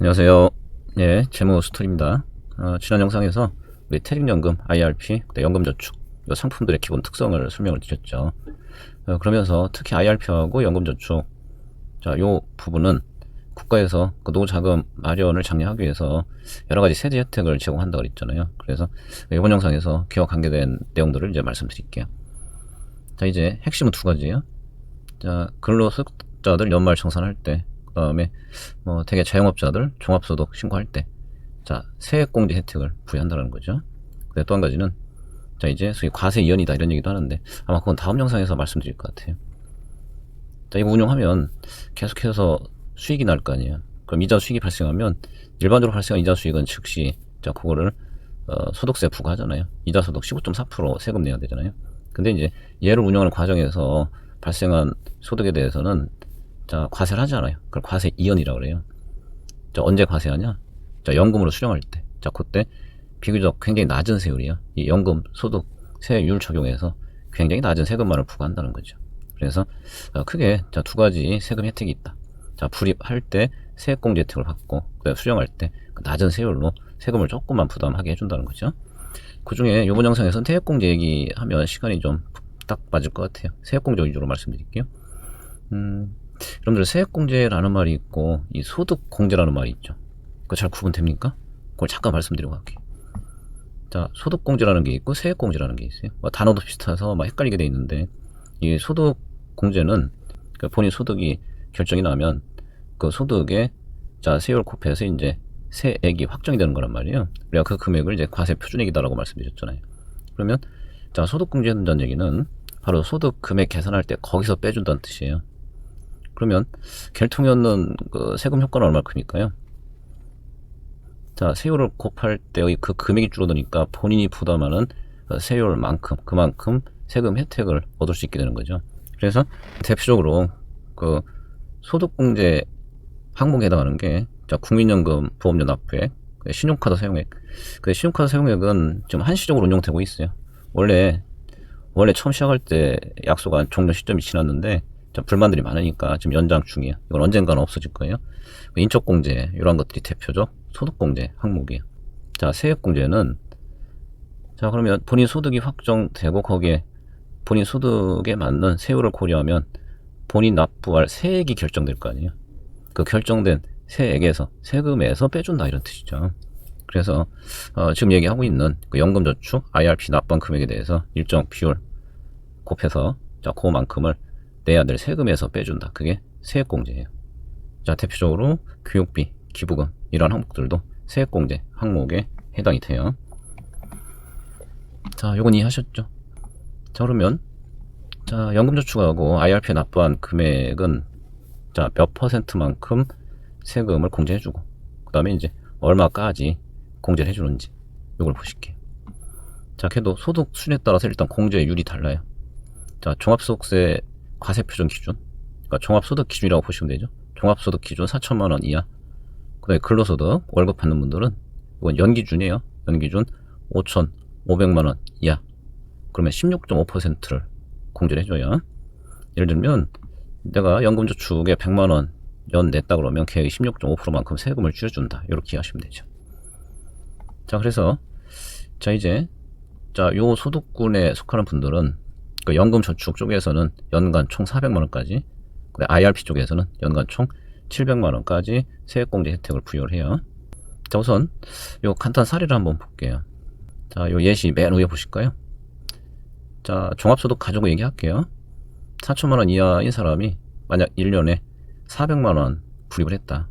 안녕하세요. 예, 재무 스토리입니다. 지난 영상에서 우리 퇴직연금, IRP, 연금저축 이 상품들의 기본 특성을 설명을 드렸죠. 그러면서 특히 IRP하고 연금저축, 자, 요 부분은 국가에서 그 노후자금 마련을 장려하기 위해서 여러 가지 세제 혜택을 제공한다고 그랬잖아요. 그래서 이번 영상에서 기업 관계된 내용들을 이제 말씀드릴게요. 자, 이제 핵심은 두 가지예요. 자, 근로소득자들 연말 정산할 때, 그 다음에 뭐 대개 자영업자들 종합소득 신고할 때, 자, 세액공제 혜택을 부여한다는 거죠. 근데 또 한 가지는, 자, 이제 소위 과세 이연이다 이런 얘기도 하는데 아마 그건 다음 영상에서 말씀드릴 것 같아요. 자, 이거 운용하면 계속해서 수익이 날 거 아니에요. 그럼 이자 수익이 발생하면 일반적으로 발생한 이자 수익은 즉시, 자, 그거를 소득세 부과하잖아요. 이자 소득 15.4% 세금 내야 되잖아요. 근데 이제 얘를 운영하는 과정에서 발생한 소득에 대해서는, 자, 과세를 하지 않아요. 그걸 과세 이연이라고 그래요. 자, 언제 과세하냐? 자, 연금으로 수령할 때. 자, 그때 비교적 굉장히 낮은 세율이야. 이 연금 소득 세율 적용해서 굉장히 낮은 세금만을 부과한다는 거죠. 그래서 크게, 자, 두 가지 세금 혜택이 있다. 자, 불입할 때 세액공제 혜택을 받고, 그다음에 수령할 때 낮은 세율로 세금을 조금만 부담하게 해준다는 거죠. 그 중에 이번 영상에서는 세액공제 얘기하면 시간이 좀 딱 맞을 것 같아요. 세액공제 위주로 말씀드릴게요. 여러분들 세액공제라는 말이 있고 이 소득공제라는 말이 있죠. 그거 잘 구분됩니까? 그걸 잠깐 말씀드리고 갈게요. 자, 소득공제라는 게 있고 세액공제라는 게 있어요. 단어도 비슷해서 헷갈리게 돼 있는데, 이 소득공제는 본인 소득이 결정이 나면 그 소득에, 자, 세율 곱해서 이제 세액이 확정이 되는 거란 말이에요. 우리가 그 금액을 이제 과세 표준액이다라고 말씀드렸잖아요. 그러면, 자, 소득공제 해준다는 얘기는 바로 소득 금액 계산할 때 거기서 빼준다는 뜻이에요. 그러면 결통이 얻는 그 세금 효과는 얼마나 크니까요. 자, 세율을 곱할 때의 그 금액이 줄어드니까 본인이 부담하는 세율만큼, 그만큼 세금 혜택을 얻을 수 있게 되는 거죠. 그래서 대표적으로 그 소득공제 항목에 해당하는 게, 자, 국민연금 보험료 납부액, 신용카드 사용액. 그 신용카드 사용액은 지금 한시적으로 운용되고 있어요. 원래 처음 시작할 때 약속한 종료 시점이 지났는데, 자, 불만들이 많으니까 지금 연장 중이에요. 이건 언젠가는 없어질 거예요. 인적공제, 이런 것들이 대표적 소득공제 항목이에요. 자, 세액공제는, 자, 그러면 본인 소득이 확정되고 거기에 본인 소득에 맞는 세율을 고려하면 본인 납부할 세액이 결정될 거 아니에요. 그 결정된 세액에서, 세금에서 빼준다 이런 뜻이죠. 그래서 지금 얘기하고 있는 그 연금저축 IRP 납부한 금액에 대해서 일정 비율 곱해서, 자, 그만큼을 내야 될 세금에서 빼준다. 그게 세액공제예요. 자, 대표적으로 교육비, 기부금 이런 항목들도 세액공제 항목에 해당이 돼요. 자, 요건 이해하셨죠? 자, 그러면, 자, 연금저축하고 IRP에 납부한 금액은, 자, 몇 퍼센트만큼 세금을 공제해주고, 그 다음에 이제 얼마까지 공제를 해주는지 요걸 보실게요. 자, 걔도 소득 수준에 따라서 일단 공제율이 달라요. 자, 종합소득세 과세표준 기준, 그러니까 종합소득 기준이라고 보시면 되죠. 종합소득 기준 4천만 원 이하, 그 다음에 근로소득 월급 받는 분들은 이건 연기준이에요. 연기준 5,500만 원 이하, 그러면 16.5%를 공제를 해줘요. 예를 들면 내가 연금저축에 100만 원 연 냈다 그러면 걔의 16.5%만큼 세금을 줄여준다. 이렇게 이해하시면 되죠. 자, 그래서, 자, 이제, 자, 요 소득군에 속하는 분들은 그 연금저축 쪽에서는 연간 총 400만 원까지, IRP 쪽에서는 연간 총 700만 원까지 세액공제 혜택을 부여를 해요. 자, 우선 요 간단 사례를 한번 볼게요. 자, 요 예시 맨 위에 보실까요? 자, 종합소득 가지고 얘기할게요. 4천만 원 이하인 사람이 만약 1년에 400만 원 불입을 했다.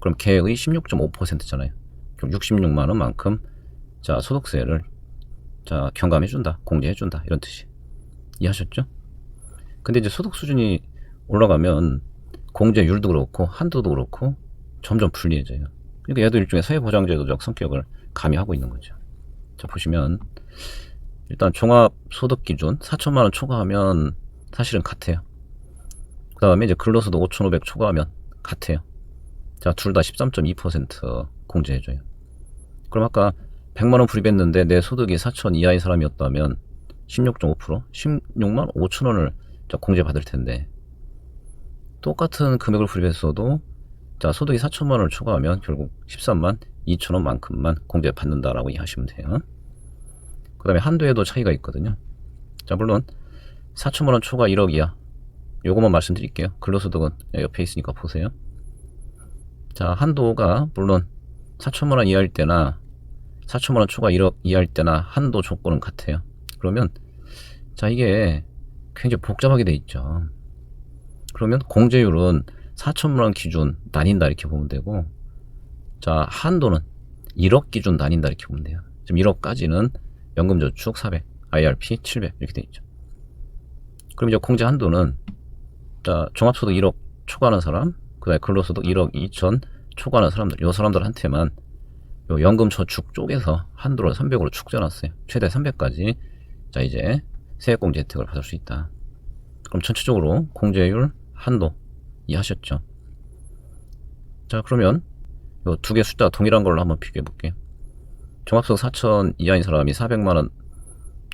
그럼 걔의 16.5%잖아요. 그럼 66만 원만큼, 자, 소득세를, 자, 경감해준다, 공제해준다 이런 뜻이. 이해하셨죠? 근데 이제 소득 수준이 올라가면 공제율도 그렇고 한도도 그렇고 점점 불리해져요. 그러니까 얘도 일종의 사회보장제도적 성격을 가미하고 있는 거죠. 자, 보시면 일단 종합소득기준 4천만 원 초과하면 사실은 같아요. 그 다음에 이제 근로소득 5,500 초과하면 같아요. 자, 둘 다 13.2% 공제해줘요. 그럼 아까 100만 원 불입했는데 내 소득이 4천 이하인 사람이었다면 16.5%, 16만 5천 원을 공제받을 텐데, 똑같은 금액을 불입했어도 자, 소득이 4천만 원을 초과하면 결국 13만 2천 원만큼만 공제 받는다라고 이해하시면 돼요. 그 다음에 한도에도 차이가 있거든요. 자, 물론 4천만 원 초과 1억 이하 요것만 말씀드릴게요. 근로소득은 옆에 있으니까 보세요. 자, 한도가 물론 4천만 원 이하일 때나 4천만 원 초과 1억 이하일 때나 한도 조건은 같아요. 그러면 자, 이게 굉장히 복잡하게 돼 있죠. 그러면 공제율은 4천만 원 기준 나뉜다 이렇게 보면 되고, 자, 한도는 1억 기준 나뉜다 이렇게 보면 돼요. 지금 1억까지는 연금저축 400, IRP 700 이렇게 돼 있죠. 그럼 이제 공제 한도는 자, 종합소득 1억 초과하는 사람, 그다음에 근로소득 1억 2천 초과하는 사람들, 요 사람들한테만 요 연금저축 쪽에서 한도를 300으로 축소해놨어요. 최대 300까지. 자, 이제 세액공제 혜택을 받을 수 있다. 그럼 전체적으로 공제율 한도 이해하셨죠? 자, 그러면 요 두 개 숫자 동일한 걸로 한번 비교해 볼게요. 종합소득 4천 이하인 사람이 400만원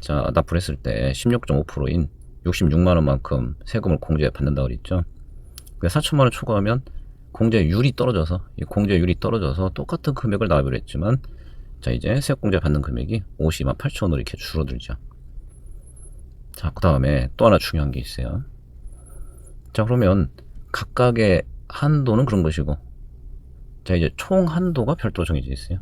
자, 납부를 했을 때 16.5%인 66만원만큼 세금을 공제 받는다고 그랬죠. 4천만원 초과하면 공제율이 떨어져서, 이 공제율이 떨어져서 똑같은 금액을 납입을 했지만, 자, 이제 세액공제 받는 금액이 52만 8천원으로 이렇게 줄어들죠. 자, 그 다음에 또 하나 중요한 게 있어요. 자, 그러면 각각의 한도는 그런 것이고, 자, 이제 총 한도가 별도로 정해져 있어요.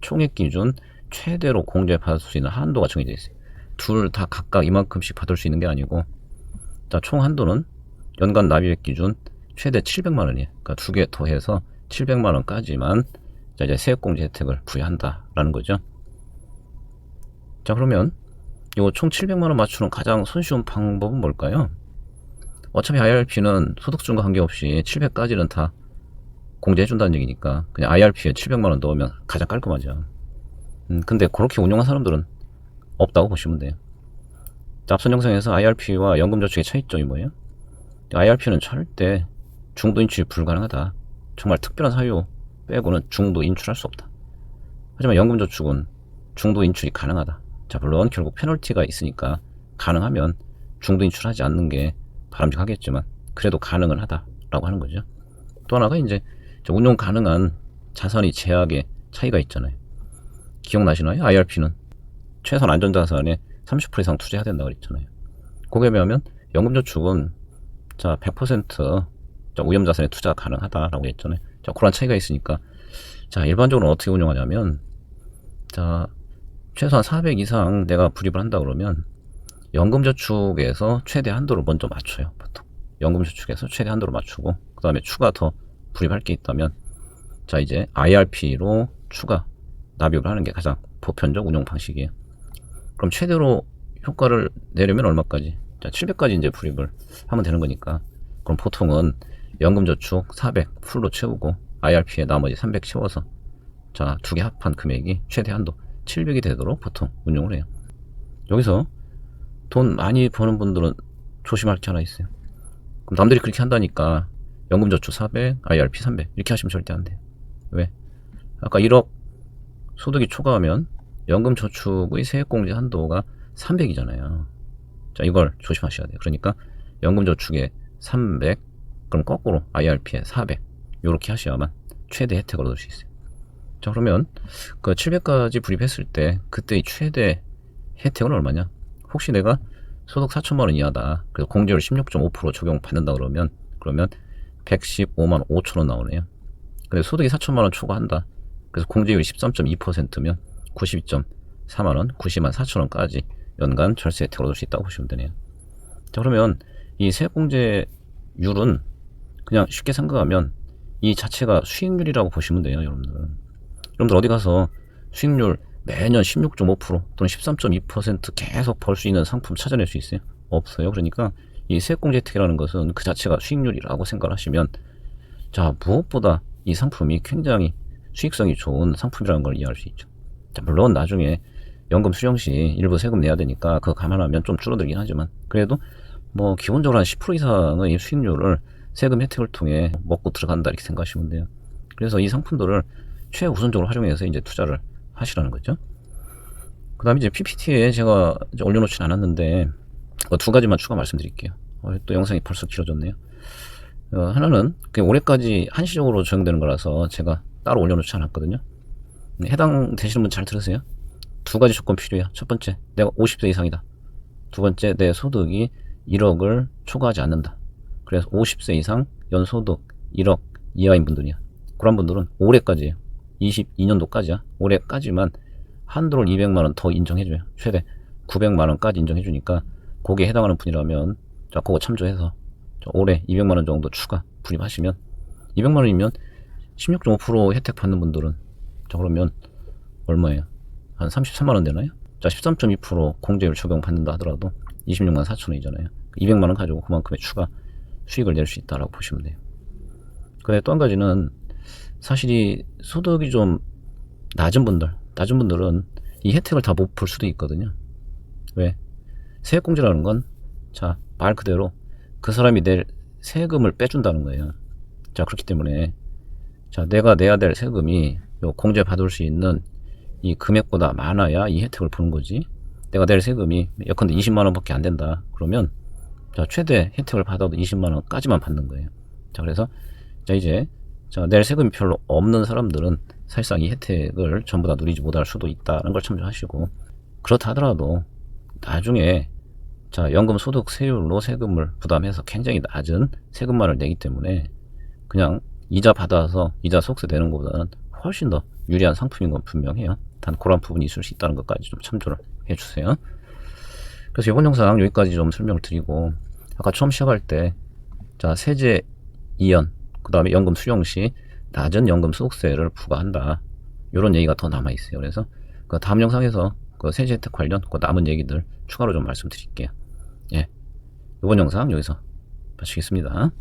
총액 기준 최대로 공제 받을 수 있는 한도가 정해져 있어요. 둘 다 각각 이만큼씩 받을 수 있는 게 아니고, 자, 총 한도는 연간 납입액 기준 최대 700만 원이에요. 그러니까 두 개 더해서 700만 원까지만 자, 이제 세액공제 혜택을 부여한다라는 거죠. 자, 그러면 이거 총 700만 원 맞추는 가장 손쉬운 방법은 뭘까요? 어차피 IRP는 소득준과 관계없이 700까지는 다 공제해준다는 얘기니까 그냥 IRP에 700만 원 넣으면 가장 깔끔하죠. 근데 그렇게 운용한 사람들은 없다고 보시면 돼요. 자, 앞선 영상에서 IRP와 연금저축의 차이점이 뭐예요? IRP는 절대 중도 인출이 불가능하다. 정말 특별한 사유 빼고는 중도 인출할 수 없다. 하지만 연금저축은 중도 인출이 가능하다. 자, 물론 결국 페널티가 있으니까 가능하면 중도 인출하지 않는 게 바람직하겠지만 그래도 가능은 하다라고 하는 거죠. 또 하나가 이제 운용 가능한 자산의 제약의 차이가 있잖아요. 기억나시나요? IRP는 최소한 안전자산에 30% 이상 투자해야 된다고 그랬잖아요. 그거에 비하면 연금저축은 자, 100% 우염자산에 투자 가능하다라고 했잖아요. 자, 그런 차이가 있으니까 자, 일반적으로 어떻게 운영하냐면 자, 최소한 400 이상 내가 불입을 한다 그러면 연금저축에서 최대 한도를 먼저 맞춰요. 보통 연금저축에서 최대 한도를 맞추고 그 다음에 추가 더 불입할 게 있다면 자, 이제 IRP로 추가 납입을 하는 게 가장 보편적 운용 방식이에요. 그럼 최대로 효과를 내려면 얼마까지? 자, 700까지 이제 불입을 하면 되는 거니까 그럼 보통은 연금저축 400 풀로 채우고 IRP에 나머지 300 채워서 자, 두 개 합한 금액이 최대 한도 700이 되도록 보통 운용을 해요. 여기서 돈 많이 버는 분들은 조심할 게 하나 있어요. 그럼 남들이 그렇게 한다니까 연금저축 400, IRP 300 이렇게 하시면 절대 안 돼요. 왜? 아까 1억 소득이 초과하면 연금저축의 세액공제 한도가 300이잖아요. 자, 이걸 조심하셔야 돼요. 그러니까 연금저축에 300, 그럼 거꾸로 IRP에 400 이렇게 하셔야만 최대 혜택을 얻을 수 있어요. 자, 그러면 그 700까지 불입했을 때 그때의 최대 혜택은 얼마냐? 혹시 내가 소득 4천만 원 이하다. 그래서 공제율 16.5% 적용받는다 그러면 115만 5천 원 나오네요. 근데 소득이 4천만 원 초과한다. 그래서 공제율이 13.2%면 92.4만 원, 90만 4천 원까지 연간 절세 혜택을 얻을 수 있다고 보시면 되네요. 자, 그러면 이 세액공제율은 그냥 쉽게 생각하면 이 자체가 수익률이라고 보시면 돼요, 여러분들. 여러분들 어디 가서 수익률 매년 16.5% 또는 13.2% 계속 벌 수 있는 상품 찾아낼 수 있어요? 없어요. 그러니까 이 세액공제 혜택이라는 것은 그 자체가 수익률이라고 생각을 하시면 자, 무엇보다 이 상품이 굉장히 수익성이 좋은 상품이라는 걸 이해할 수 있죠. 자, 물론 나중에 연금 수령 시 일부 세금 내야 되니까 그거 감안하면 좀 줄어들긴 하지만 그래도 뭐 기본적으로 한 10% 이상의 수익률을 세금 혜택을 통해 먹고 들어간다 이렇게 생각하시면 돼요. 그래서 이 상품들을 최우선적으로 활용해서 이제 투자를 하시라는 거죠. 그 다음에 이제 PPT에 제가 이제 올려놓진 않았는데 두 가지만 추가 말씀드릴게요. 또 영상이 벌써 길어졌네요. 하나는 올해까지 한시적으로 적용되는 거라서 제가 따로 올려놓지 않았거든요. 해당되시는 분 잘 들으세요. 두 가지 조건 필요해요. 첫 번째, 내가 50세 이상이다. 두 번째, 내 소득이 1억을 초과하지 않는다. 그래서 50세 이상 연소득 1억 이하인 분들이야. 그런 분들은 올해까지예요. 22년도까지야. 올해까지만 한도를 200만원 더 인정해줘요. 최대 900만원까지 인정해주니까 거기에 해당하는 분이라면 자, 그거 참조해서 올해 200만원 정도 추가 불입하시면 200만원이면 16.5% 혜택 받는 분들은 자, 그러면 얼마예요? 한 33만원 되나요? 자, 13.2% 공제율 적용 받는다 하더라도 26만 4천원이잖아요. 200만원 가지고 그만큼의 추가 수익을 낼 수 있다라고 보시면 돼요. 근데 또 한 가지는 사실 이 소득이 좀 낮은 분들은 이 혜택을 다 못 볼 수도 있거든요. 왜? 세액공제라는 건, 자, 말 그대로 그 사람이 낼 세금을 빼준다는 거예요. 자, 그렇기 때문에, 자, 내가 내야 될 세금이 요 공제 받을 수 있는 이 금액보다 많아야 이 혜택을 보는 거지. 내가 낼 세금이 예컨대 20만원 밖에 안 된다. 그러면, 자, 최대 혜택을 받아도 20만원까지만 받는 거예요. 자, 그래서, 자, 이제, 자, 낼 세금이 별로 없는 사람들은 사실상 이 혜택을 전부 다 누리지 못할 수도 있다는 걸 참조하시고, 그렇다 하더라도 나중에 자, 연금 소득 세율로 세금을 부담해서 굉장히 낮은 세금만을 내기 때문에 그냥 이자 받아서 이자 속세 되는 것보다는 훨씬 더 유리한 상품인 건 분명해요. 단 그런 부분이 있을 수 있다는 것까지 좀 참조를 해주세요. 그래서 이번 영상 여기까지 좀 설명을 드리고, 아까 처음 시작할 때 자, 세제 이연, 그 다음에 연금 수령 시 낮은 연금 소득세를 부과한다, 이런 얘기가 더 남아 있어요. 그래서 그 다음 영상에서 그 세제 혜택 관련 그 남은 얘기들 추가로 좀 말씀드릴게요. 예, 이번 영상 여기서 마치겠습니다.